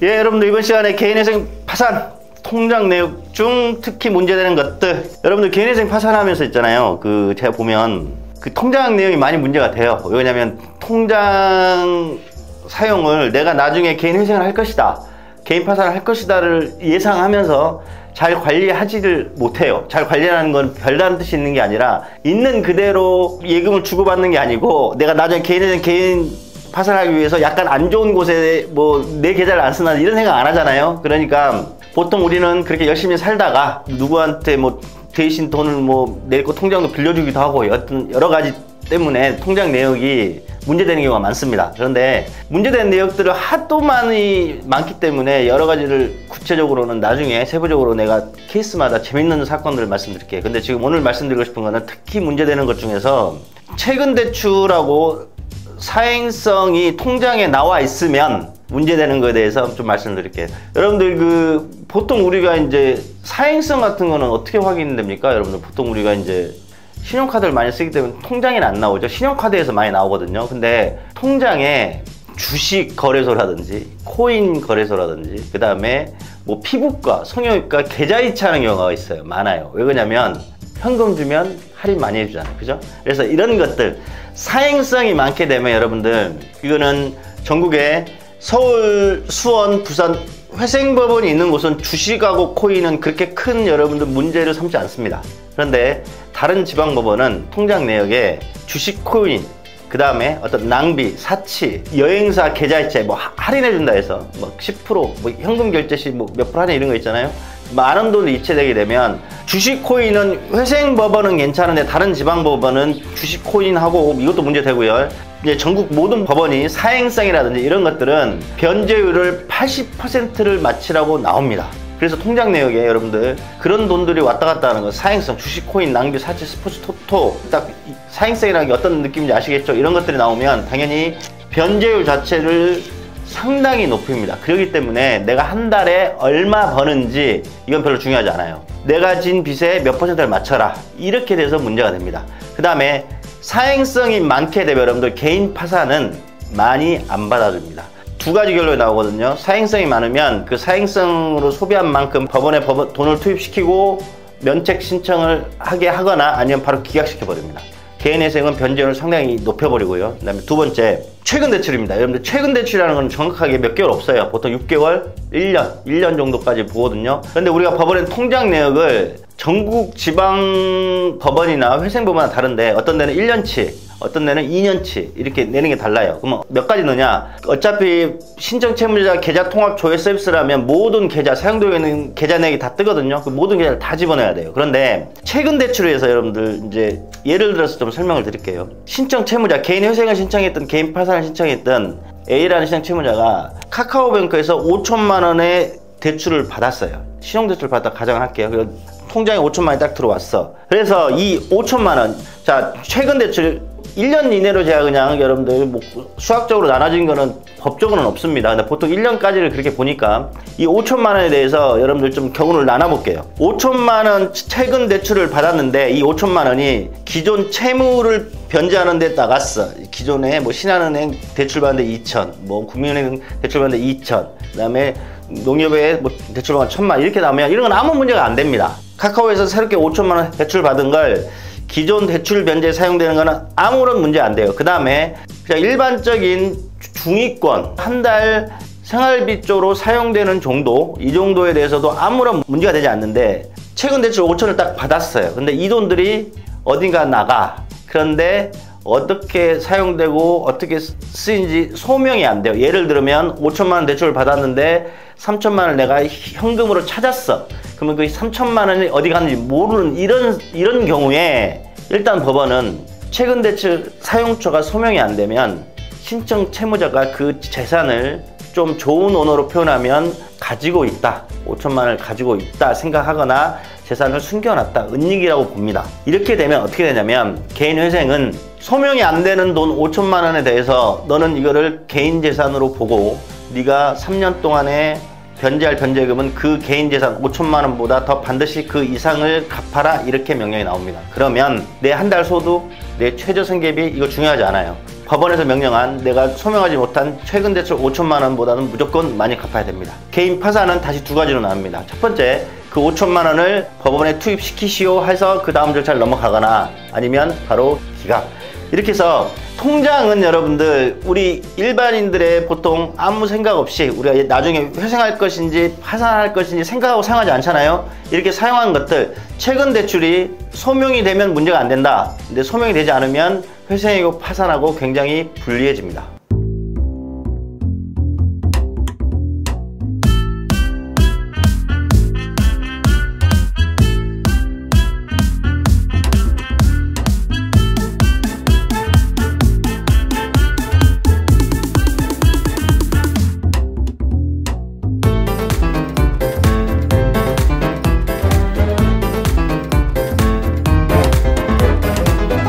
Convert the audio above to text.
예, 여러분들 이번 시간에 개인회생 파산 통장 내역 중 특히 문제되는 것들, 여러분들 개인회생 파산하면서 있잖아요. 제가 보면 통장 내용이 많이 문제가 돼요. 왜냐면 통장 사용을 내가 나중에 개인회생을 할 것이다, 개인 파산을 할 것이다를 예상하면서 잘 관리하지를 못해요. 잘 관리하는 건 별다른 뜻이 있는 게 아니라 있는 그대로 예금을 주고받는 게 아니고, 내가 나중에 개인회생 개인 파산하기 위해서 약간 안 좋은 곳에 내 계좌를 안 쓰나 이런 생각 안 하잖아요. 그러니까 보통 우리는 그렇게 열심히 살다가 누구한테 대신 돈을 내고 통장도 빌려주기도 하고 여러 가지 때문에 통장 내역이 문제되는 경우가 많습니다. 그런데 문제된 내역들을 하도 많기 때문에 여러 가지를 구체적으로는 나중에 세부적으로 내가 케이스마다 재밌는 사건들을 말씀드릴게요. 근데 지금 오늘 말씀드리고 싶은 거는 특히 문제되는 것 중에서 최근 대출하고 사행성이 통장에 나와 있으면 문제되는 거에 대해서 좀 말씀드릴게요. 여러분들 보통 우리가 이제 사행성 같은 거는 어떻게 확인됩니까? 여러분들 보통 우리가 이제 신용카드를 많이 쓰기 때문에 통장에는 안 나오죠. 신용카드에서 많이 나오거든요. 근데 통장에 주식 거래소라든지 코인 거래소라든지 그 다음에 피부과, 성형외과 계좌이체하는 경우가 있어요. 많아요. 왜 그러냐면 현금 주면 할인 많이 해주잖아요. 그죠? 그래서 이런 것들 사행성이 많게 되면 여러분들 이거는 전국에 서울, 수원, 부산 회생법원이 있는 곳은 주식하고 코인은 그렇게 큰 여러분들 문제를 삼지 않습니다. 그런데 다른 지방법원은 통장 내역에 주식, 코인, 그 다음에 어떤 낭비, 사치, 여행사 계좌이체 할인해준다 해서 10% 현금 결제 시 몇 프로 할인 이런 거 있잖아요. 많은 돈이 이체되게 되면 주식 코인은 회생법원은 괜찮은데 다른 지방법원은 주식 코인하고 이것도 문제되고요. 이제 전국 모든 법원이 사행성이라든지 이런 것들은 변제율을 80%를 맞추라고 나옵니다. 그래서 통장 내역에 여러분들 그런 돈들이 왔다 갔다 하는 거, 사행성, 주식 코인, 낭비, 사치, 스포츠, 토토, 딱 사행성이라는 게 어떤 느낌인지 아시겠죠? 이런 것들이 나오면 당연히 변제율 자체를 상당히 높입니다. 그렇기 때문에 내가 한 달에 얼마 버는지 이건 별로 중요하지 않아요. 내가 진 빚에 몇 %를 맞춰라, 이렇게 돼서 문제가 됩니다. 그 다음에 사행성이 많게 되면 여러분들 개인 파산은 많이 안 받아줍니다. 두 가지 결론이 나오거든요. 사행성이 많으면 그 사행성으로 소비한 만큼 법원에 돈을 투입시키고 면책 신청을 하게 하거나 아니면 바로 기각시켜 버립니다. 개인회생은 변제율을 상당히 높여버리고요. 그 다음에 두 번째, 최근 대출입니다. 여러분들 최근 대출이라는 건 정확하게 몇 개월 없어요. 보통 6개월, 1년 정도까지 보거든요. 그런데 우리가 법원의 통장 내역을 전국 지방 법원이나 회생법원이나 다른데 어떤 데는 1년치, 어떤 데는 2년치 이렇게 내는 게 달라요. 그럼 몇 가지 넣냐? 어차피 신청 채무자 계좌 통합 조회 서비스라면 모든 계좌, 사용되어 있는 계좌 내역이 다 뜨거든요. 그 모든 계좌를 다 집어넣어야 돼요. 그런데 최근 대출을 위해서 여러분들 이제 예를 들어서 좀 설명을 드릴게요. 신청 채무자, 개인 회생을 신청했던, 개인 파산을 신청했던 A라는 신청 채무자가 카카오뱅크에서 5천만 원의 대출을 받았어요. 신용대출 받았다 가정을 할게요. 그리고 통장에 5천만 원이 딱 들어왔어. 그래서 이 5천만 원, 자, 최근 대출 1년 이내로 제가 그냥 여러분들 수학적으로 나눠진 거는 법적으로는 없습니다. 근데 보통 1년까지를 그렇게 보니까 이 5천만 원에 대해서 여러분들 좀 경우를 나눠볼게요. 5천만 원 최근 대출을 받았는데 이 5천만 원이 기존 채무를 변제하는 데 나갔어. 기존에 신한은행 대출 받는데 2천, 국민은행 대출 받는데 2천, 그 다음에 농협에 대출 받는 1,000만 이렇게 나오면 이런 건 아무 문제가 안 됩니다. 카카오에서 새롭게 5천만 원 대출 받은 걸 기존 대출 변제에 사용되는 거는 아무런 문제 안 돼요. 그 다음에 그냥 일반적인 중위권 한 달 생활비 쪽으로 사용되는 정도, 이 정도에 대해서도 아무런 문제가 되지 않는데 최근 대출 5천을 딱 받았어요. 근데 이 돈들이 어딘가 나가. 그런데 어떻게 사용되고 어떻게 쓰인지 소명이 안 돼요. 예를 들면 5천만 원 대출을 받았는데 3천만 원을 내가 현금으로 찾았어. 그러면 그 3천만 원이 어디 갔는지 모르는 이런 경우에 일단 법원은 최근 대출 사용처가 소명이 안 되면 신청 채무자가 그 재산을 좀 좋은 언어로 표현하면 가지고 있다, 5천만 원을 가지고 있다 생각하거나 재산을 숨겨놨다, 은닉이라고 봅니다. 이렇게 되면 어떻게 되냐면 개인회생은 소명이 안 되는 돈 5천만 원에 대해서 너는 이거를 개인 재산으로 보고 네가 3년 동안에 변제할 변제금은 그 개인 재산 5천만 원보다 더 반드시 그 이상을 갚아라, 이렇게 명령이 나옵니다. 그러면 내 한 달 소득, 내 최저 생계비, 이거 중요하지 않아요. 법원에서 명령한 내가 소명하지 못한 최근 대출 5천만 원보다는 무조건 많이 갚아야 됩니다. 개인 파산은 다시 두 가지로 나눕니다. 첫 번째, 그 5천만 원을 법원에 투입시키시오 해서 그 다음 절차를 넘어가거나, 아니면 바로 기각. 이렇게 해서 통장은 여러분들 우리 일반인들의 보통 아무 생각 없이 우리가 나중에 회생할 것인지 파산할 것인지 생각하고 사용하지 않잖아요. 이렇게 사용한 것들, 최근 대출이 소명이 되면 문제가 안 된다. 근데 소명이 되지 않으면 회생이고 파산하고 굉장히 불리해집니다.